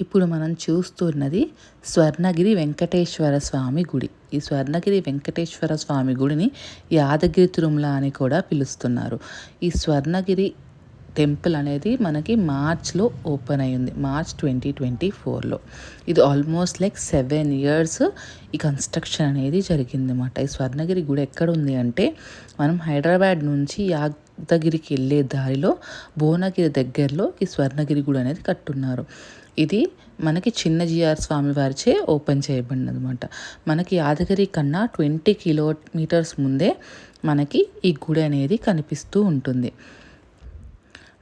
ఇప్పుడు మనం చూస్తున్నది స్వర్ణగిరి వెంకటేశ్వర స్వామి గుడి. ఈ స్వర్ణగిరి వెంకటేశ్వర స్వామి గుడిని యాదగిరి తిరుమల అని కూడా పిలుస్తున్నారు. ఈ స్వర్ణగిరి టెంపుల్ అనేది మనకి మార్చ్లో ఓపెన్ అయ్యింది, మార్చ్ 2024లో. ఇది ఆల్మోస్ట్ లైక్ 7 years ఈ కన్స్ట్రక్షన్ అనేది జరిగిందన్నమాట. ఈ స్వర్ణగిరి గుడి ఎక్కడ ఉంది అంటే, మనం హైదరాబాద్ నుంచి యాదగిరికి వెళ్ళే దారిలో భువనగిరి దగ్గరలో ఈ స్వర్ణగిరి గుడి అనేది కట్టున్నారు. ఇది మనకి చిన్న జిఆర్ స్వామి వారిచే ఓపెన్ చేయబడింది అనమాట. మనకి యాదగిరి కన్నా 20 kilometers ముందే మనకి ఈ గుడి అనేది కనిపిస్తూ ఉంటుంది.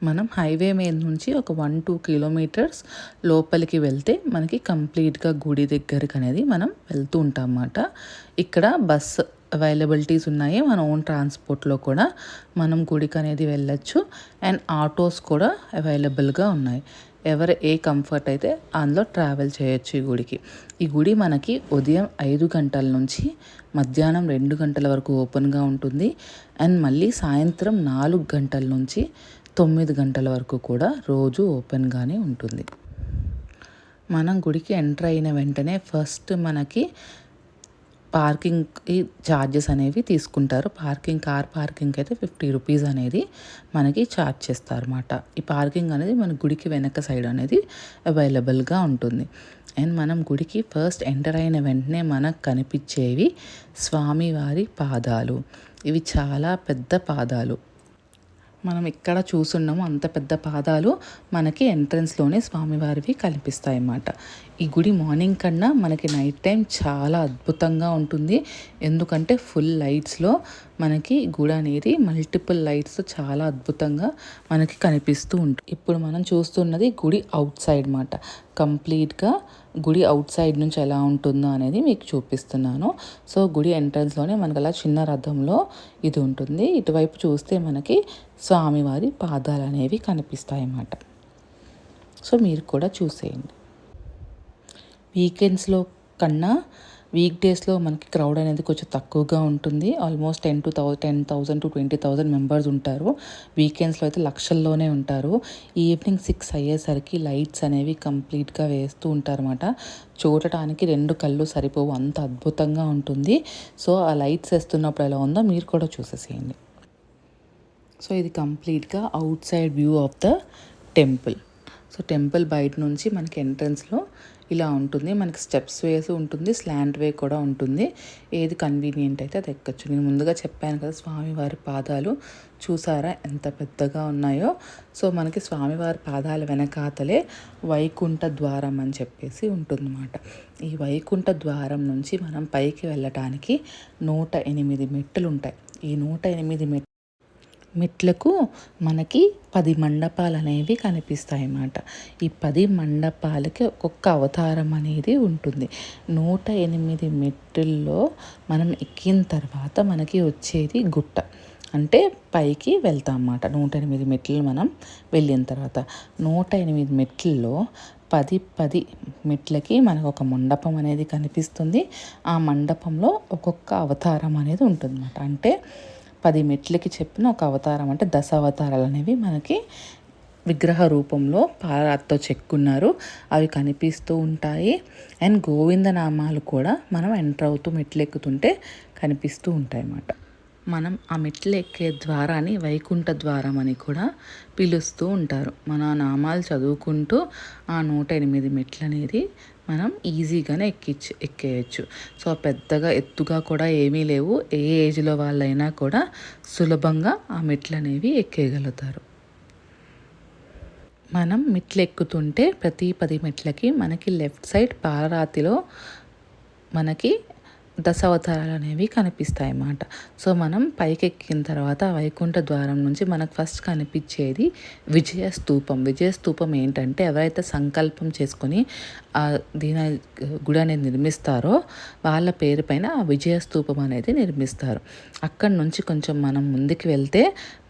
మనం హైవే మీద నుంచి ఒక 1-2 kilometers లోపలికి వెళ్తే మనకి కంప్లీట్గా గుడి దగ్గరికి అనేది మనం వెళ్తూ ఉంటాం అన్నమాట. ఇక్కడ బస్ అవైలబిలిటీస్ ఉన్నాయి. మన ఓన్ ట్రాన్స్పోర్ట్లో కూడా మనం గుడికి అనేది వెళ్ళచ్చు. అండ్ ఆటోస్ కూడా అవైలబుల్గా ఉన్నాయి. ఎవరు ఏ కంఫర్ట్ అయితే అందులో ట్రావెల్ చేయొచ్చు ఈ గుడికి. ఈ గుడి మనకి ఉదయం 5 గంటల నుంచి మధ్యాహ్నం 2 గంటల వరకు ఓపెన్గా ఉంటుంది. అండ్ మళ్ళీ సాయంత్రం 4 గంటల నుంచి 9 గంటల వరకు కూడా రోజు ఓపెన్గానే ఉంటుంది. మనం గుడికి ఎంటర్ అయిన వెంటనే ఫస్ట్ మనకి పార్కింగ్కి ఛార్జెస్ అనేవి తీసుకుంటారు. కార్ పార్కింగ్ అయితే 50 rupees అనేది మనకి ఛార్జ్ చేస్తారన్నమాట. ఈ పార్కింగ్ అనేది మన గుడికి వెనక సైడ్ అనేది అవైలబుల్గా ఉంటుంది. అండ్ మనం గుడికి ఫస్ట్ ఎంటర్ అయిన వెంటనే మనకు కనిపించేవి స్వామివారి పాదాలు. ఇవి చాలా పెద్ద పాదాలు. మనం ఇక్కడ చూస్తున్నాము అంత పెద్ద పాదాలు మనకి ఎంట్రన్స్లోనే స్వామివారివి కనిపిస్తాయి అన్నమాట. ఈ గుడి మార్నింగ్ కన్నా మనకి నైట్ టైం చాలా అద్భుతంగా ఉంటుంది. ఎందుకంటే ఫుల్ లైట్స్లో మనకి గుడి అనేది మల్టిపుల్ లైట్స్ చాలా అద్భుతంగా మనకి కనిపిస్తూ ఉంటుంది. ఇప్పుడు మనం చూస్తున్నది గుడి అవుట్ సైడ్ అన్నమాట. కంప్లీట్గా గుడి అవుట్ సైడ్ నుంచి ఎలా ఉంటుందో అనేది మీకు చూపిస్తున్నాను. సో గుడి ఎంట్రన్స్లోనే మనకు అలా చిన్న రథంలో ఇది ఉంటుంది. ఇటువైపు చూస్తే మనకి స్వామివారి పాదాలు అనేవి కనిపిస్తాయి అన్నమాట. సో మీరు కూడా చూసేయండి. వీకెండ్స్లో కన్నా వీక్ డేస్లో మనకి క్రౌడ్ అనేది కొంచెం తక్కువగా ఉంటుంది. ఆల్మోస్ట్ 10,000 to 20,000 మెంబర్స్ ఉంటారు. వీకెండ్స్లో అయితే లక్షల్లోనే ఉంటారు. ఈవినింగ్ 6 అయ్యేసరికి లైట్స్ అనేవి కంప్లీట్గా వేస్తూ ఉంటారన్నమాట. చూడటానికి 2 కళ్ళు సరిపోవు, అంత అద్భుతంగా ఉంటుంది. సో ఆ లైట్స్ వేస్తున్నప్పుడు ఎలా ఉందో మీరు కూడా చూసేసేయండి. సో ఇది కంప్లీట్గా out side view of the temple. So temple బయట నుంచి మనకి ఎంట్రన్స్లో ఇలా ఉంటుంది. మనకి స్టెప్స్ వేసి ఉంటుంది, స్లాంట్ వే కూడా ఉంటుంది. ఏది కన్వీనియంట్ అయితే అది ఎక్కచ్చు. నేను ముందుగా చెప్పాను కదా స్వామివారి పాదాలు చూసారా ఎంత పెద్దగా ఉన్నాయో. సో మనకి స్వామివారి పాదాల వెనకాతలే వైకుంఠ ద్వారం అని చెప్పేసి ఉంటుందన్నమాట. ఈ వైకుంఠ ద్వారం నుంచి మనం పైకి వెళ్ళటానికి 108 మెట్లు ఉంటాయి. ఈ 108 మెట్లకు మనకి 10 మండపాలు అనేవి కనిపిస్తాయి అన్నమాట. ఈ 10 మండపాలకి ఒక్కొక్క అవతారం అనేది ఉంటుంది. 108 మెట్టుల్లో మనం ఎక్కిన తర్వాత మనకి వచ్చేది గుట్ట, అంటే పైకి వెళ్తాం అన్నమాట. 108 మెట్లు మనం వెళ్ళిన తర్వాత 108 మెట్లలో 10 మెట్లకి మనకు ఒక మండపం అనేది కనిపిస్తుంది. ఆ మండపంలో ఒక్కొక్క అవతారం అనేది ఉంటుంది అన్నమాట. అంటే 10 మెట్లకి చెప్పిన ఒక అవతారం, అంటే 10 అవతారాలు అనేవి మనకి విగ్రహ రూపంలో పాలరాతితో చెక్కున్నారు. అవి కనిపిస్తూ ఉంటాయి. అండ్ గోవిందనామాలు కూడా మనం ఎంటర్ అవుతూ మెట్లు ఎక్కుతుంటే కనిపిస్తూ ఉంటాయి అన్నమాట. మనం ఆ మెట్లు ఎక్కే ద్వారాన్ని వైకుంఠ ద్వారం అని కూడా పిలుస్తూ ఉంటారు. మన నామాలు చదువుకుంటూ ఆ 108 మెట్లు అనేది మనం ఈజీగానే ఎక్కేయచ్చు. సో పెద్దగా ఎత్తుగా కూడా ఏమీ లేవు. ఏ ఏజ్లో వాళ్ళైనా కూడా సులభంగా ఆ మెట్లు అనేవి ఎక్కేయగలుగుతారు. మనం మెట్లు ఎక్కుతుంటే ప్రతి 10 మెట్లకి మనకి లెఫ్ట్ సైడ్ పాలరాతిలో మనకి 10 అవతారాలు అనేవి కనిపిస్తాయి అన్నమాట. సో మనం పైకి ఎక్కిన తర్వాత వైకుంఠ ద్వారం నుంచి మనకు ఫస్ట్ కనిపించేది విజయ స్తూపం ఏంటంటే, ఎవరైతే సంకల్పం చేసుకొని దీని గుడి అనేది నిర్మిస్తారో వాళ్ళ పేరు పైన ఆ విజయ స్తూపం అనేది నిర్మిస్తారు. అక్కడి నుంచి కొంచెం మనం ముందుకు వెళ్తే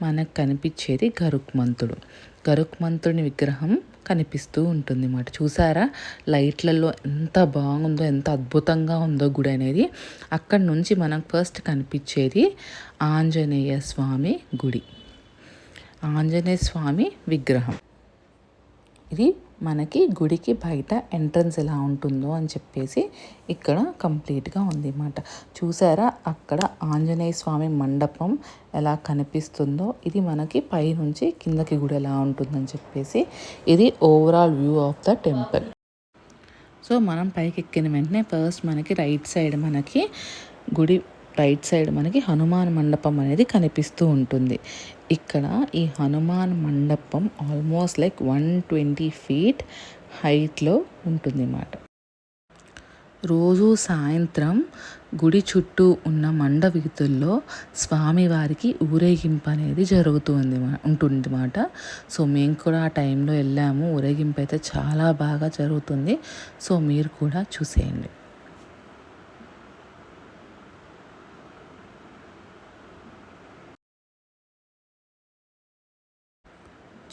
మనకు కనిపించేది గరుక్మంతుడి విగ్రహం కనిపిస్తూ ఉంటుంది అన్నమాట. చూసారా లైట్లలో ఎంత బాగుందో, ఎంత అద్భుతంగా ఉందో గుడి అనేది. అక్కడి నుంచి మనకు ఫస్ట్ కనిపించేది ఆంజనేయ స్వామి గుడి, ఆంజనేయ స్వామి విగ్రహం. ఇది మనకి గుడికి బయట ఎంట్రన్స్ ఎలా ఉంటుందో అని చెప్పేసి ఇక్కడ కంప్లీట్గా ఉంది అన్నమాట. చూసారా అక్కడ ఆంజనేయ స్వామి మండపం ఎలా కనిపిస్తుందో, ఇది మనకి పైనుంచి కిందకి గుడి ఎలా ఉంటుందని చెప్పేసి ఇది overall view of the temple. So మనం పైకి ఎక్కిన వెంటనే ఫస్ట్ మనకి రైట్ సైడ్ మనకి హనుమాన్ మండపం అనేది కనిపిస్తూ ఉంటుంది. ఇక్కడ ఈ హనుమాన్ మండపం ఆల్మోస్ట్ లైక్ 120 feet హైట్లో ఉంటుంది అన్నమాట. రోజు సాయంత్రం గుడి చుట్టూ ఉన్న మండ వీధుల్లో స్వామివారికి ఊరేగింపు అనేది ఉంటుంది అన్నమాట. సో మేము కూడా ఆ టైంలో వెళ్ళాము. ఊరేగింపు అయితే చాలా బాగా జరుగుతుంది. సో మీరు కూడా చూసేయండి.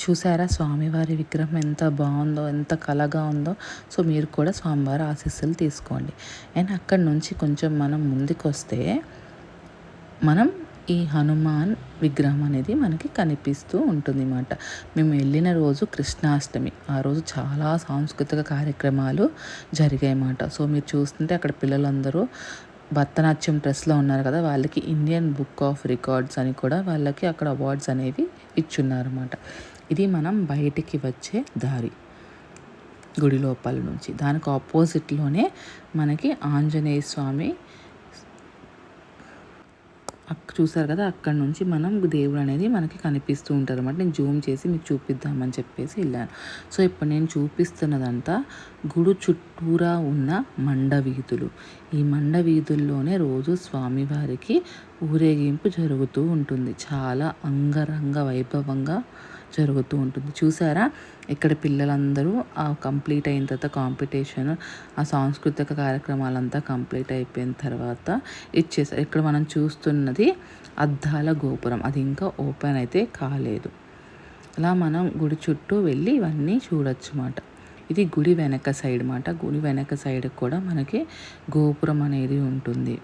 చూసారా స్వామివారి విగ్రహం ఎంత బాగుందో, ఎంత కళగా ఉందో. సో మీరు కూడా స్వామివారి ఆశీస్సులు తీసుకోండి. అండ్ అక్కడి నుంచి కొంచెం మనం ముందుకు వస్తే మనం ఈ హనుమాన్ విగ్రహం అనేది మనకి కనిపిస్తూ ఉంటుంది అన్నమాట. మేము వెళ్ళిన రోజు కృష్ణాష్టమి. ఆ రోజు చాలా సాంస్కృతిక కార్యక్రమాలు జరిగాయి అన్నమాట. సో మీరు చూస్తుంటే అక్కడ పిల్లలందరూ భరతనాట్యం డ్రెస్లో ఉన్నారు కదా, వాళ్ళకి ఇండియన్ బుక్ ఆఫ్ రికార్డ్స్ అని కూడా వాళ్ళకి అక్కడ అవార్డ్స్ అనేవి ఇచ్చున్నారన్నమాట. ఇది మనం బయటికి వచ్చే దారి గుడి లోపల నుంచి. దానికి ఆపోజిట్లోనే మనకి ఆంజనేయ స్వామి చూసారు కదా, అక్కడ నుంచి మనం దేవుడు అనేది మనకి కనిపిస్తూ ఉంటారు అన్నమాట. నేను జూమ్ చేసి మీకు చూపిద్దామని చెప్పేసి వెళ్ళాను. సో ఇప్పుడు నేను చూపిస్తున్నదంతా గుడి చుట్టూరా ఉన్న మండ వీధులు. ఈ మండ వీధుల్లోనే రోజు స్వామివారికి ఊరేగింపు జరుగుతూ ఉంటుంది. చాలా అంగరంగ వైభవంగా జరుగుతూ ఉంటుంది. చూసారా ఇక్కడ పిల్లలందరూ కంప్లీట్ అయిన తర్వాత కాంపిటీషన్, ఆ సాంస్కృతిక కార్యక్రమాలంతా కంప్లీట్ అయిపోయిన తర్వాత ఇచ్చేసారు. ఇక్కడ మనం చూస్తున్నది అద్దాల గోపురం. అది ఇంకా ఓపెన్ అయితే కాలేదు. అలా మనం గుడి చుట్టూ వెళ్ళి ఇవన్నీ చూడొచ్చు అన్నమాట. ఇది గుడి వెనక సైడ్ అన్నమాట. గుడి వెనక సైడ్ కూడా మనకి గోపురం అనేది ఉంటుంది.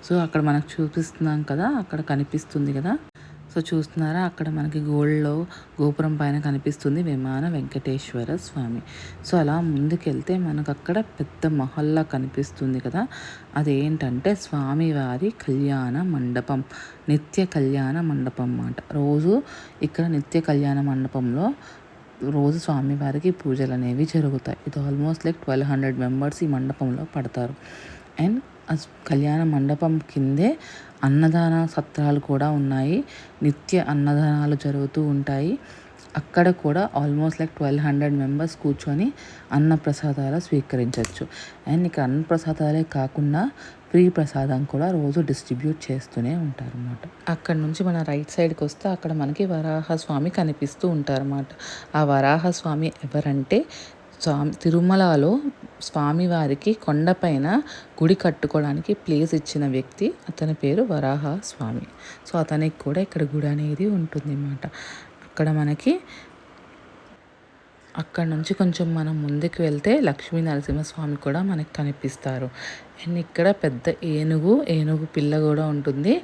సో అక్కడ మనకు చూపిస్తున్నాం కదా, అక్కడ కనిపిస్తుంది కదా. సో చూస్తున్నారా అక్కడ మనకి గోల్డ్లో గోపురం పైన కనిపిస్తుంది విమాన వెంకటేశ్వర స్వామి. సో అలా ముందుకెళ్తే మనకు అక్కడ పెద్ద మహల్లా కనిపిస్తుంది కదా, అదేంటంటే స్వామివారి కళ్యాణ మండపం, నిత్య కళ్యాణ మండపం అన్నమాట. రోజు ఇక్కడ నిత్య కళ్యాణ మండపంలో రోజు స్వామివారికి పూజలు అనేవి జరుగుతాయి. ఇది ఆల్మోస్ట్ లైక్ 1200 members ఈ మండపంలో పడతారు. అండ్ కళ్యాణ మండపం కిందే అన్నదాన సత్రాలు కూడా ఉన్నాయి. నిత్య అన్నదానాలు జరుగుతూ ఉంటాయి. అక్కడ కూడా ఆల్మోస్ట్ లైక్ 1200 members కూర్చొని అన్నప్రసాదాలు స్వీకరించవచ్చు. అండ్ ఇక్కడ అన్నప్రసాదాలే కాకుండా ఫ్రీ ప్రసాదం కూడా రోజు డిస్ట్రిబ్యూట్ చేస్తూనే ఉంటారు అన్నమాట. అక్కడ నుంచి మన రైట్ సైడ్కి వస్తే అక్కడ మనకి వరాహస్వామి కనిపిస్తూ ఉంటారన్నమాట. ఆ వరాహస్వామి ఎవరంటే తిరుమలలో స్వామివారికి కొండపైన గుడి కట్టుకోవడానికి ప్లేస్ ఇచ్చిన వ్యక్తి, అతని పేరు వరాహ స్వామి. సో అతనికి కూడా ఇక్కడ గుడి అనేది ఉంటుంది అన్నమాట. అక్కడ మనకి అక్కడ నుంచి కొంచెం మనం ముందుకు వెళ్తే లక్ష్మీ నరసింహస్వామి కూడా మనకి కనిపిస్తారు. అండ్ ఇక్కడ పెద్ద ఏనుగు పిల్ల కూడా ఉంటుంది.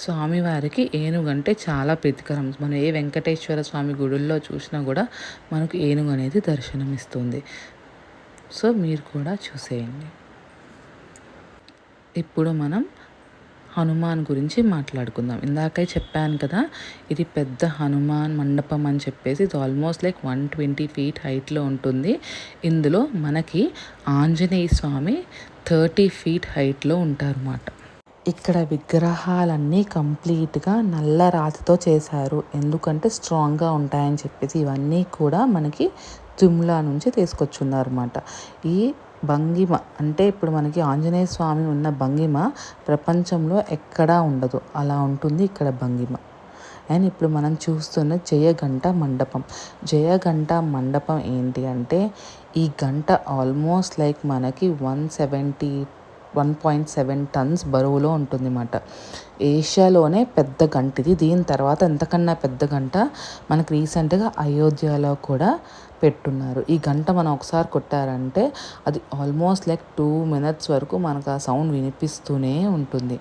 స్వామివారికి ఏనుగు అంటే చాలా ప్రీతికరం. మనం ఏ వెంకటేశ్వర స్వామి గుడుల్లో చూసినా కూడా మనకు ఏనుగు అనేది దర్శనమిస్తుంది. సో మీరు కూడా చూసేయండి. ఇప్పుడు మనం హనుమాన్ గురించి మాట్లాడుకుందాం. ఇందాకే చెప్పాను కదా, ఇది పెద్ద హనుమాన్ మండపం అని చెప్పేసి ఇది ఆల్మోస్ట్ లైక్ 120 feet హైట్లో ఉంటుంది. ఇందులో మనకి ఆంజనేయ స్వామి 30 feet హైట్లో ఉంటారన్నమాట. ఇక్కడ విగ్రహాలన్నీ కంప్లీట్గా నల్ల రాతితో చేశారు. ఎందుకంటే స్ట్రాంగ్గా ఉంటాయని చెప్పేసి ఇవన్నీ కూడా మనకి తిరుమల నుంచి తీసుకొచ్చున్నారన్నమాట. ఈ భంగిమ అంటే ఇప్పుడు మనకి ఆంజనేయ స్వామి ఉన్న భంగిమ ప్రపంచంలో ఎక్కడా ఉండదు, అలా ఉంటుంది ఇక్కడ భంగిమ. అండ్ ఇప్పుడు మనం చూస్తున్న జయగంట మండపం. జయగంట మండపం ఏంటి అంటే ఈ గంట ఆల్మోస్ట్ లైక్ మనకి 1.7 tons బరువులో ఉంటుంది అన్నమాట. ఏషియాలోనే పెద్ద గంట ఇది. దీని తర్వాత ఎంతకన్నా పెద్ద గంట మనకు రీసెంట్గా అయోధ్యలో కూడా పెట్టున్నారు. ఈ గంట మనం ఒకసారి కొట్టారంటే అది ఆల్మోస్ట్ లైక్ 2 minutes వరకు మనకు ఆ సౌండ్ వినిపిస్తూనే ఉంటుంది.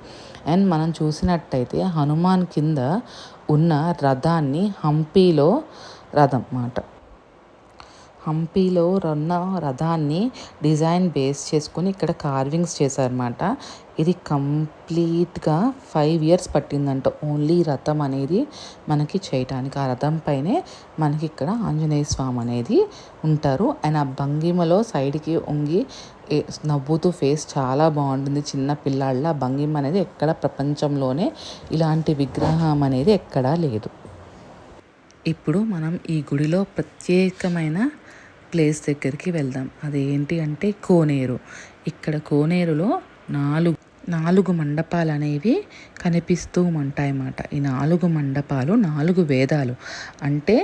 అండ్ మనం చూసినట్టయితే హనుమాన్ కింద ఉన్న రథాన్ని హంపీలో రథం అన్నమాట. హంపీలో ఉన్న రథాన్ని డిజైన్ బేస్ చేసుకొని ఇక్కడ కార్వింగ్స్ చేశారన్నమాట. ఇది కంప్లీట్గా 5 ఇయర్స్ పట్టిందంట ఓన్లీ రథం అనేది మనకి చేయటానికి. ఆ రథం పైనే మనకి ఇక్కడ ఆంజనేయ స్వామి అనేది ఉంటారు. అండ్ ఆ భంగిమలో సైడ్కి వంగి నవ్వుతూ ఫేస్ చాలా బాగుంటుంది. చిన్న పిల్లాళ్ళ భంగిమ అనేది ఎక్కడ ప్రపంచంలోనే ఇలాంటి విగ్రహం అనేది ఎక్కడా లేదు. ఇప్పుడు మనం ఈ గుడిలో ప్రత్యేకమైన ప్లేస్ దగ్గరికి వెళ్దాం. అదేంటి అంటే కోనేరు. ఇక్కడ కోనేరులో నాలుగు మండపాలు అనేవి కనిపిస్తూ ఉంటాయన్నమాట. ఈ 4 మండపాలు 4 వేదాలు. అంటే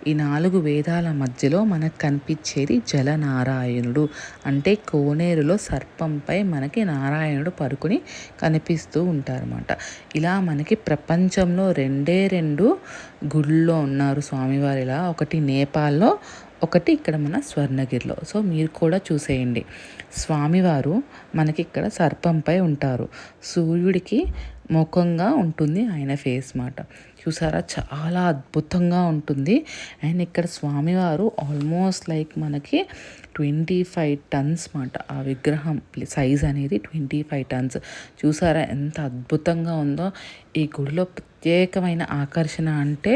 ఈ 4 వేదాల మధ్యలో మనకు కనిపించేది జలనారాయణుడు. అంటే కోనేరులో సర్పంపై మనకి నారాయణుడు పరుకుని కనిపిస్తూ ఉంటారన్నమాట. ఇలా మనకి ప్రపంచంలో 2 గుళ్ళో ఉన్నారు స్వామివారిలా. ఒకటి నేపాల్లో, ఒకటి ఇక్కడ మన స్వర్ణగిరిలో. సో మీరు కూడా చూసేయండి. స్వామివారు మనకి ఇక్కడ సర్పంపై ఉంటారు. సూర్యుడికి ముఖంగా ఉంటుంది ఆయన ఫేస్ మాట. చూసారా, చాలా అద్భుతంగా ఉంటుంది. అండ్ ఇక్కడ స్వామివారు ఆల్మోస్ట్ లైక్ మనకి 25 టన్స్ మాట. ఆ విగ్రహం సైజ్ అనేది 25 టన్స్. చూసారా ఎంత అద్భుతంగా ఉందో. ఈ గుడిలో ప్రత్యేకమైన ఆకర్షణ అంటే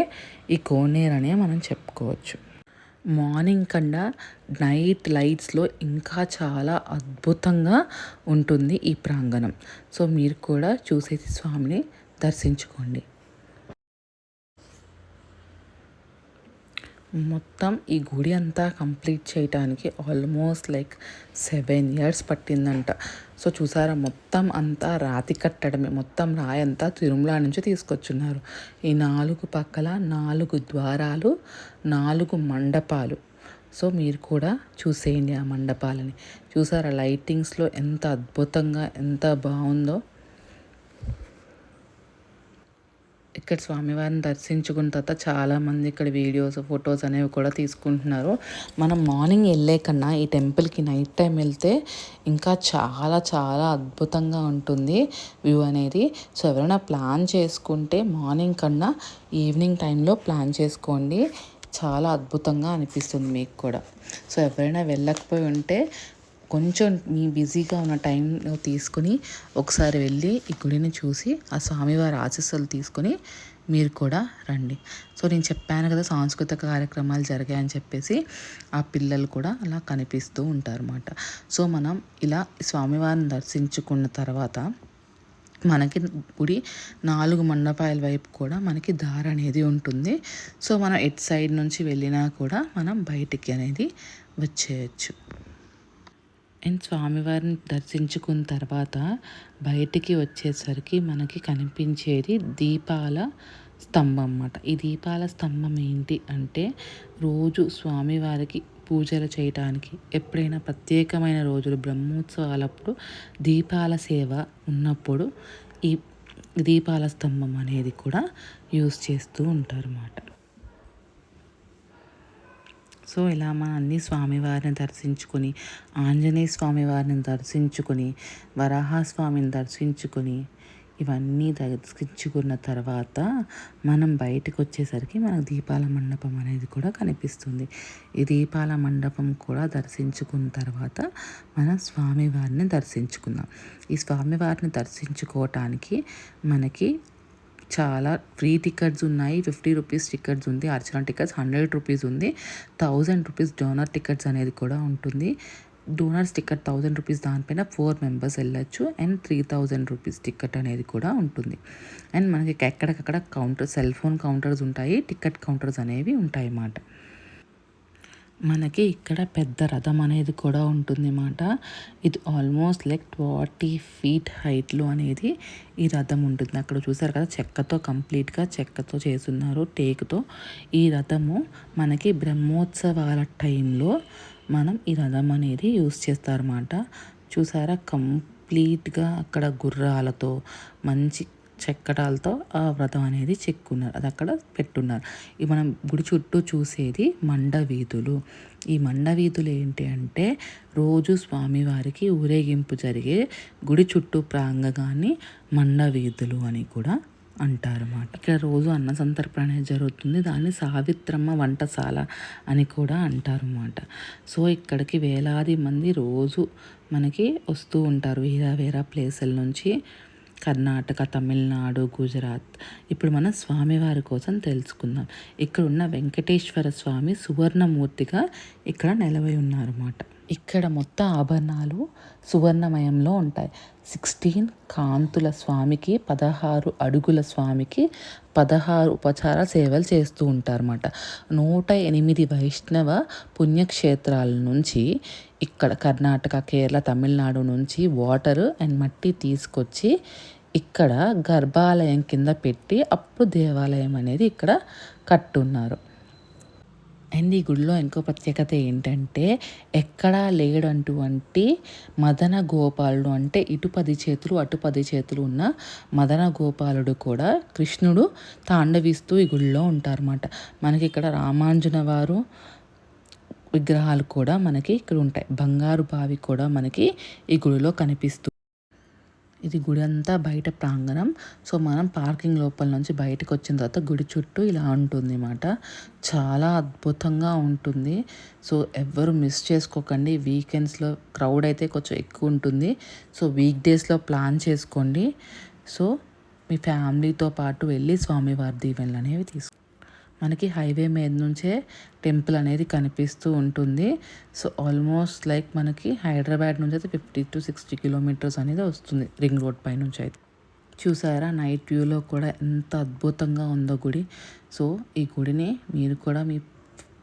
ఈ కోనేరు అనే మనం చెప్పుకోవచ్చు. మార్నింగ్ కన్నా నైట్ లైట్స్లో ఇంకా చాలా అద్భుతంగా ఉంటుంది ఈ ప్రాంగణం. సో మీరు కూడా చూసేసి స్వామిని దర్శించుకోండి. మొత్తం ఈ గుడి అంతా కంప్లీట్ చేయడానికి ఆల్మోస్ట్ లైక్ 7 ఇయర్స్ పట్టిందంట. సో చూసారా, మొత్తం అంతా రాతి కట్టడమే. మొత్తం రాయి అంతా తిరుమల నుంచి తీసుకొచ్చున్నారు. ఈ 4 పక్కల 4 ద్వారాలు, 4 మండపాలు. సో మీరు కూడా చూసేయండి ఆ మండపాలని. చూసారా లైటింగ్స్లో ఎంత అద్భుతంగా ఎంత బాగుందో. ఇక్కడ స్వామివారిని దర్శించుకున్న తర్వాత చాలామంది ఇక్కడ వీడియోస్ ఫొటోస్ అనేవి కూడా తీసుకుంటున్నారు. మనం మార్నింగ్ వెళ్ళే కన్నా ఈ టెంపుల్కి నైట్ టైం వెళ్తే ఇంకా చాలా చాలా అద్భుతంగా ఉంటుంది వ్యూ అనేది. సో ఎవరైనా ప్లాన్ చేసుకుంటే మార్నింగ్ కన్నా ఈవినింగ్ టైంలో ప్లాన్ చేసుకోండి. చాలా అద్భుతంగా అనిపిస్తుంది మీకు కూడా. సో ఎవరైనా వెళ్ళకపోయి ఉంటే కొంచెం మీ బిజీగా ఉన్న టైంలో తీసుకుని ఒకసారి వెళ్ళి ఈ గుడిని చూసి ఆ స్వామివారి ఆశీస్సులు తీసుకొని మీరు కూడా రండి. సో నేను చెప్పాను కదా సాంస్కృతిక కార్యక్రమాలు జరిగాయని చెప్పేసి ఆ పిల్లలు కూడా అలా కనిపిస్తూ ఉంటారన్నమాట. సో మనం ఇలా స్వామివారిని దర్శించుకున్న తర్వాత మనకి గుడి 4 మండపాల వైపు కూడా మనకి దారి అనేది ఉంటుంది. సో మనం ఎట్ సైడ్ నుంచి వెళ్ళినా కూడా మనం బయటికి అనేది వచ్చేయచ్చు. అండ్ స్వామివారిని దర్శించుకున్న తర్వాత బయటికి వచ్చేసరికి మనకి కనిపించేది దీపాల స్తంభం అన్నమాట. ఈ దీపాల స్తంభం ఏంటి అంటే రోజు స్వామివారికి పూజలు చేయటానికి ఎప్పుడైనా ప్రత్యేకమైన రోజులు బ్రహ్మోత్సవాలప్పుడు దీపాల సేవ ఉన్నప్పుడు ఈ దీపాల స్తంభం అనేది కూడా యూజ్ చేస్తూ ఉంటారన్నమాట. సో ఇలా మనం అన్ని స్వామివారిని దర్శించుకొని ఆంజనేయ స్వామివారిని దర్శించుకొని వరాహస్వామిని దర్శించుకొని ఇవన్నీ దర్శించుకున్న తర్వాత మనం బయటకు వచ్చేసరికి మనకు దీపాల మండపం అనేది కూడా కనిపిస్తుంది. ఈ దీపాల మండపం కూడా దర్శించుకున్న తర్వాత మనం స్వామివారిని దర్శించుకుందాం. ఈ స్వామివారిని దర్శించుకోవటానికి మనకి చాలా ఫ్రీ టికెట్స్ ఉన్నాయి. 50 రూపీస్ టికెట్స్ ఉంది. అర్చన టికెట్స్ 100 రూపీస్ ఉంది. 1000 రూపీస్ డోనర్ టికెట్స్ అనేది కూడా ఉంటుంది. డోనర్స్ టికెట్ 1000 రూపీస్, దానిపైన 4 మెంబర్స్ వెళ్ళచ్చు. అండ్ 3000 రూపీస్ టికెట్ అనేది కూడా ఉంటుంది. అండ్ మనకి ఎక్కడికక్కడ సెల్ ఫోన్ కౌంటర్స్ ఉంటాయి, టికెట్ కౌంటర్స్ అనేవి ఉంటాయి అన్నమాట. మనకి ఇక్కడ పెద్ద రథం అనేది కూడా ఉంటుంది అన్నమాట. ఇది ఆల్మోస్ట్ లైక్ 40 ఫీట్ హైట్లో అనేది ఈ రథం ఉంటుంది. అక్కడ చూసారు కదా చెక్కతో కంప్లీట్గా చెక్కతో చేస్తున్నారు, టేకుతో. ఈ రథము మనకి బ్రహ్మోత్సవాల టైంలో మనం ఈ రథం అనేది యూస్ చేస్తారన్నమాట. చూసారా కంప్లీట్గా అక్కడ గుర్రాలతో మంచి చెక్కడాలతో ఆ వ్రతం అనేది చెక్కున్నారు, అది అక్కడ పెట్టున్నారు. ఈ మనం గుడి చుట్టూ చూసేది మండవీధులు. ఈ మండవీధులు ఏంటి అంటే రోజు స్వామివారికి ఊరేగింపు జరిగే గుడి చుట్టూ ప్రాంగణాన్ని మండవీధులు అని కూడా అంటారన్నమాట. ఇక్కడ రోజు అన్న సంతర్పణ అనేది జరుగుతుంది. దాన్ని సావిత్రమ్మ వంటశాల అని కూడా అంటారన్నమాట. సో ఇక్కడికి వేలాది మంది రోజు మనకి వస్తూ ఉంటారు వేరే వేరే ప్లేసుల నుంచి, కర్ణాటక, తమిళనాడు, గుజరాత్. ఇప్పుడు మనం స్వామివారి కోసం తెలుసుకుందాం. ఇక్కడ ఉన్న వెంకటేశ్వర స్వామి సువర్ణమూర్తిగా ఇక్కడ నిలవై ఉన్నారన్నమాట. ఇక్కడ మొత్తం ఆభరణాలు సువర్ణమయంలో ఉంటాయి. 16 కాంతుల స్వామికి, 16 అడుగుల స్వామికి 16 ఉపచార సేవలు చేస్తూ ఉంటారన్నమాట. 108 వైష్ణవ పుణ్యక్షేత్రాల నుంచి ఇక్కడ కర్ణాటక, కేరళ, తమిళనాడు నుంచి వాటర్ అండ్ మట్టి తీసుకొచ్చి ఇక్కడ గర్భాలయం కింద పెట్టి అప్పుడు దేవాలయం అనేది ఇక్కడ కట్టున్నారు. అండ్ ఈ గుడిలో ఇంకో ప్రత్యేకత ఏంటంటే ఎక్కడా లేడంటువంటి మదన గోపాలుడు, అంటే ఇటు 10 చేతులు అటు 10 చేతులు ఉన్న మదన గోపాలుడు కూడా కృష్ణుడు తాండవిస్తూ ఈ గుడిలో ఉంటారన్నమాట. మనకి ఇక్కడ రామాంజన వారు విగ్రహాలు కూడా మనకి ఇక్కడ ఉంటాయి. బంగారు బావి కూడా మనకి ఈ గుడిలో కనిపిస్తుంది. ఇది గుడి అంతా బయట ప్రాంగణం. సో మనం పార్కింగ్ లోపల నుంచి బయటకు వచ్చిన తర్వాత గుడి చుట్టూ ఇలా ఉంటుంది అన్నమాట. చాలా అద్భుతంగా ఉంటుంది. సో ఎవ్వరు మిస్ చేసుకోకండి. వీకెండ్స్లో క్రౌడ్ అయితే కొంచెం ఎక్కువ ఉంటుంది. సో వీక్ డేస్లో ప్లాన్ చేసుకోండి. సో మీ ఫ్యామిలీతో పాటు వెళ్ళి స్వామివారి దీవెనలు అనేవి మనకి హైవే మీద నుంచే టెంపుల్ అనేది కనిపిస్తూ ఉంటుంది. సో ఆల్మోస్ట్ లైక్ మనకి హైదరాబాద్ నుంచి అయితే 50 to 60 కిలోమీటర్స్ అనేది వస్తుంది రింగ్ రోడ్ పై నుంచి అయితే. చూసారా నైట్ వ్యూలో కూడా ఎంత అద్భుతంగా ఉందో గుడి. సో ఈ గుడిని మీరు కూడా మీ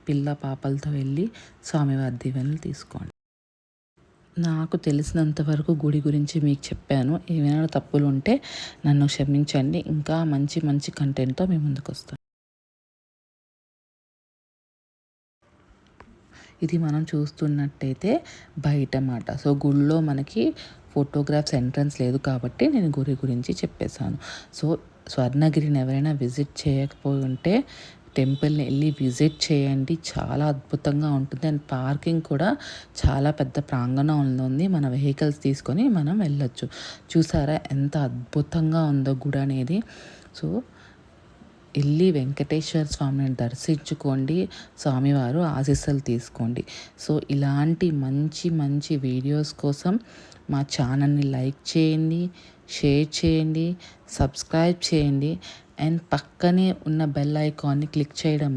పిల్ల పాపలతో వెళ్ళి స్వామివారి దీవెనలు తీసుకోండి. నాకు తెలిసినంత వరకు గుడి గురించి మీకు చెప్పాను. ఏమైనా తప్పులు ఉంటే నన్ను క్షమించండి. ఇంకా మంచి మంచి కంటెంట్తో మీ ముందుకు వస్తాను. ఇది మనం చూస్తున్నట్టయితే బయట మాట. సో గుడిలో మనకి ఫోటోగ్రాఫ్స్ ఎంట్రన్స్ లేదు కాబట్టి నేను గుడి గురించి చెప్పేశాను. సో స్వర్ణగిరిని ఎవరైనా విజిట్ చేయకపోయి ఉంటే టెంపుల్ని వెళ్ళి విజిట్ చేయండి. చాలా అద్భుతంగా ఉంటుంది. అండ్ పార్కింగ్ కూడా చాలా పెద్ద ప్రాంగణంలో ఉంది. మన వెహికల్స్ తీసుకొని మనం వెళ్ళొచ్చు. చూసారా ఎంత అద్భుతంగా ఉందో గుడి అనేది. సో వెళ్ళి వెంకటేశ్వర స్వామిని దర్శించుకోండి. స్వామివారు ఆశీస్సులు తీసుకోండి. సో ఇలాంటి మంచి మంచి వీడియోస్ కోసం మా ఛానల్ని లైక్ చేయండి, షేర్ చేయండి, సబ్స్క్రైబ్ చేయండి అండ్ పక్కనే ఉన్న బెల్ ఐకాన్ని క్లిక్ చేయడం